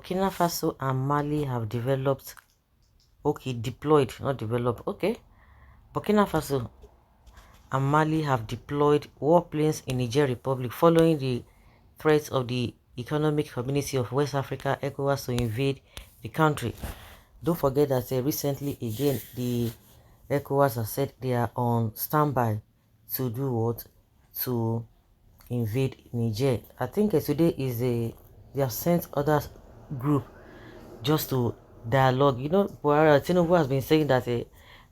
Burkina Faso and Mali have developed, deployed, not developed, Burkina Faso and Mali have deployed warplanes in Niger Republic following the threats of the Economic Community of West Africa, Ecowas, to invade the country. Don't forget that recently again, the Ecowas has said they are on standby to do what? To invade Niger. I think today is they have sent other group just to dialogue. You know, Tinubu has been saying that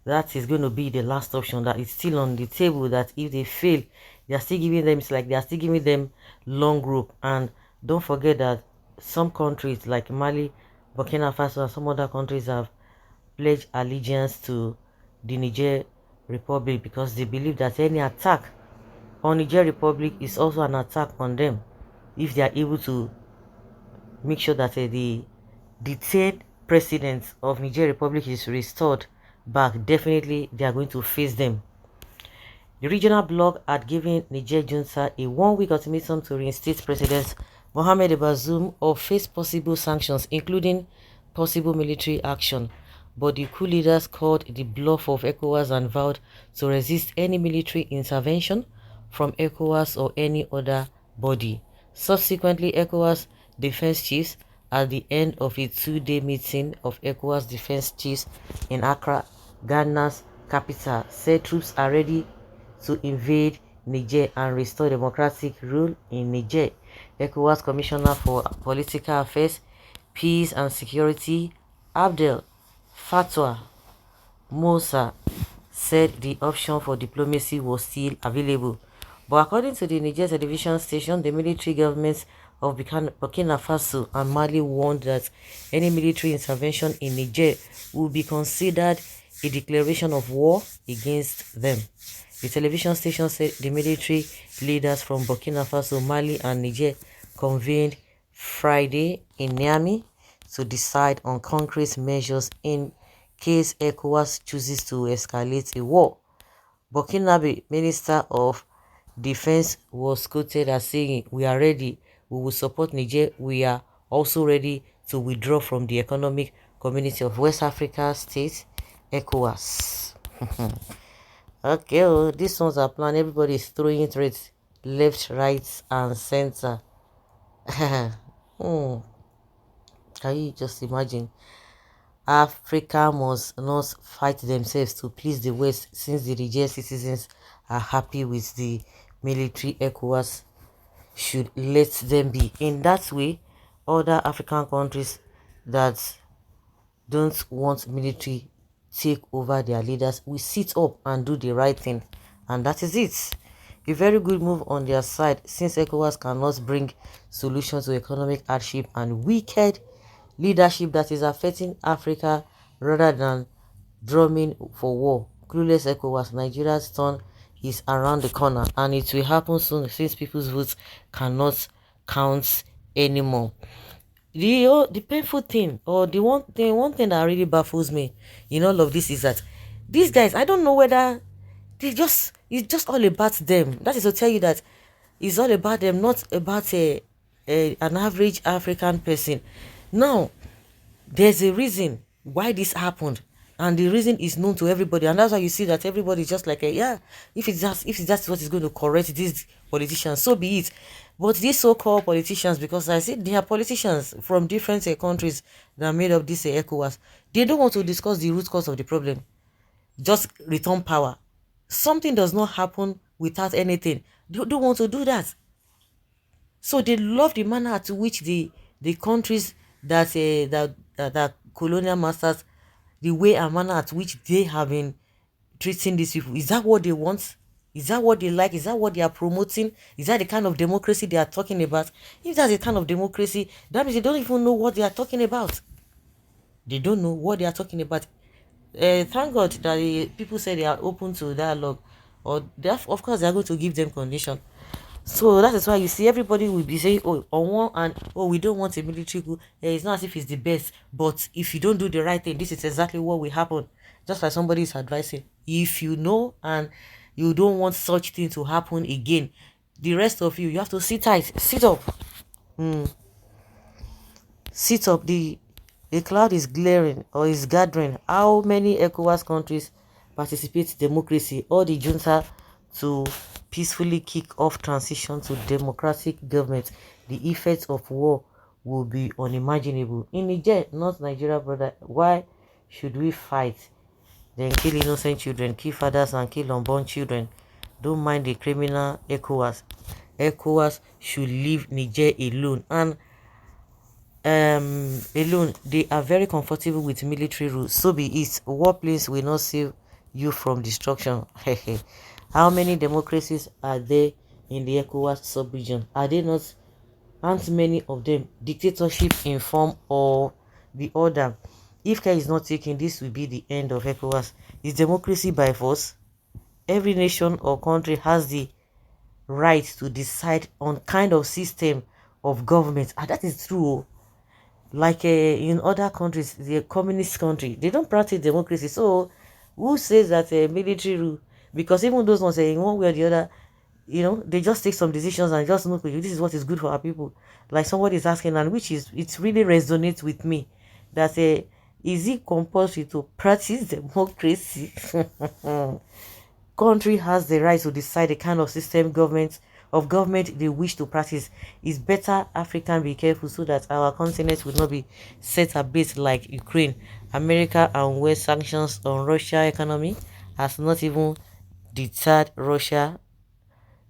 that is going to be the last option, that it's still on the table, that if they fail, they are still giving them, it's like they are still giving them long rope. And don't forget that some countries like Mali, Burkina Faso, and some other countries have pledged allegiance to the Niger Republic because they believe that any attack on Niger Republic is also an attack on them if they are able to make sure that the detained president of Niger Republic is restored back. Definitely they are going to face them. The regional bloc had given Niger junta a one-week ultimatum to reinstate President Mohamed Bazoum or face possible sanctions, including possible military action. But the coup leaders called the bluff of ECOWAS and vowed to resist any military intervention from ECOWAS or any other body. Subsequently, ECOWAS defense chiefs, at the end of a two-day meeting of ECOWAS defense chiefs in Accra, Ghana's capital, said troops are ready to invade Niger and restore democratic rule in Niger. ECOWAS Commissioner for Political Affairs, Peace and Security, Abdel Fattah Moussa, said the option for diplomacy was still available. But according to the Niger television station, the military governments of Burkina Faso and Mali warned that any military intervention in Niger would be considered a declaration of war against them. The television station said the military leaders from Burkina Faso, Mali, and Niger convened Friday in Niamey to decide on concrete measures in case ECOWAS chooses to escalate a war. Burkinabe Minister of Defense was quoted as saying, "We are ready. We will support Niger. We are also ready to withdraw from the Economic Community of West Africa States, ECOWAS." Okay, these ones are planned. Everybody is throwing threats left, right, and center. Can you just imagine? Africa must not fight themselves to please the West, since the Niger citizens are happy with the military. ECOWAS should let them be. In that way, other African countries that don't want military take over their leaders will sit up and do the right thing, and that is it. A very good move on their side, since ECOWAS cannot bring solutions to economic hardship and wicked leadership that is affecting Africa rather than drumming for war. Clueless ECOWAS, Nigeria's turn is around the corner, and it will happen soon since people's votes cannot count anymore. The painful thing, or the one thing that really baffles me in all of this is that these guys, I don't know whether it's just all about them. That is to tell you that it's all about them, not about an average African person. Now, there's a reason why this happened, and the reason is known to everybody, and that's why you see that everybody is just like, yeah, if that's what is going to correct these politicians, so be it. But these so-called politicians, because I see they are politicians from different countries that made up this ECOWAS, they don't want to discuss the root cause of the problem, just return power. Something does not happen without anything. They don't want to do that. So they love the manner to which the countries that colonial masters, the way and manner at which they have been treating these people. Is that what they want? Is that what they like? Is that what they are promoting? Is that the kind of democracy they are talking about? If that's the kind of democracy, that means they don't even know what they are talking about. They don't know what they are talking about. Thank God that the people say they are open to dialogue, or of course they are going to give them condition. So that is why you see everybody will be saying, oh, on one and oh, we don't want a military coup. It's not as if it's the best, but if you don't do the right thing, this is exactly what will happen. Just like somebody is advising, if you know and you don't want such thing to happen again, the rest of you have to sit tight, sit up. sit up. A cloud is glaring or is gathering. How many ECOWAS countries participate in democracy or the junta to peacefully kick off transition to democratic government? The effects of war will be unimaginable. In Niger, not Nigeria, brother, why should we fight? Then kill innocent children, kill fathers and kill unborn children. Don't mind the criminal ECOWAS. ECOWAS should leave Niger alone. And alone, they are very comfortable with military rule. So be it. Warplanes will not save you from destruction. How many democracies are there in the ECOWAS sub-region? Are they not? Aren't many of them dictatorship in form or the other? If care is not taken, this will be the end of ECOWAS. Is democracy by force? Every nation or country has the right to decide on kind of system of government. And that is true. Like in other countries, the communist country, they don't practice democracy. So who says that military rule? Because even those ones in one way or the other, they just take some decisions and just look, this is what is good for our people. Like somebody is asking, and which is, it really resonates with me, that is it compulsory to practice democracy? Country has the right to decide the kind of system government they wish to practice. It's better African be careful so that our continent will not be set ablaze like Ukraine. America and West sanctions on Russia economy has not even deterred Russia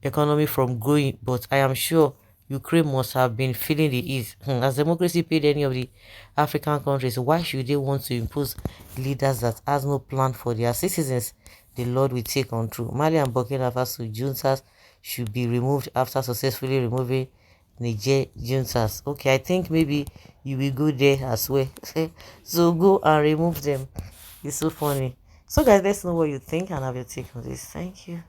economy from growing, but I am sure Ukraine must have been feeling the ease. Has democracy paid any of the African countries? Why should they want to impose leaders that has no plan for their citizens? The Lord will take control. Mali and Burkina Faso juntas should be removed after successfully removing Niger juntas. Okay, I think maybe you will go there as well. So go and remove them. It's so funny. So guys, let's know what you think and have your take on this. Thank you.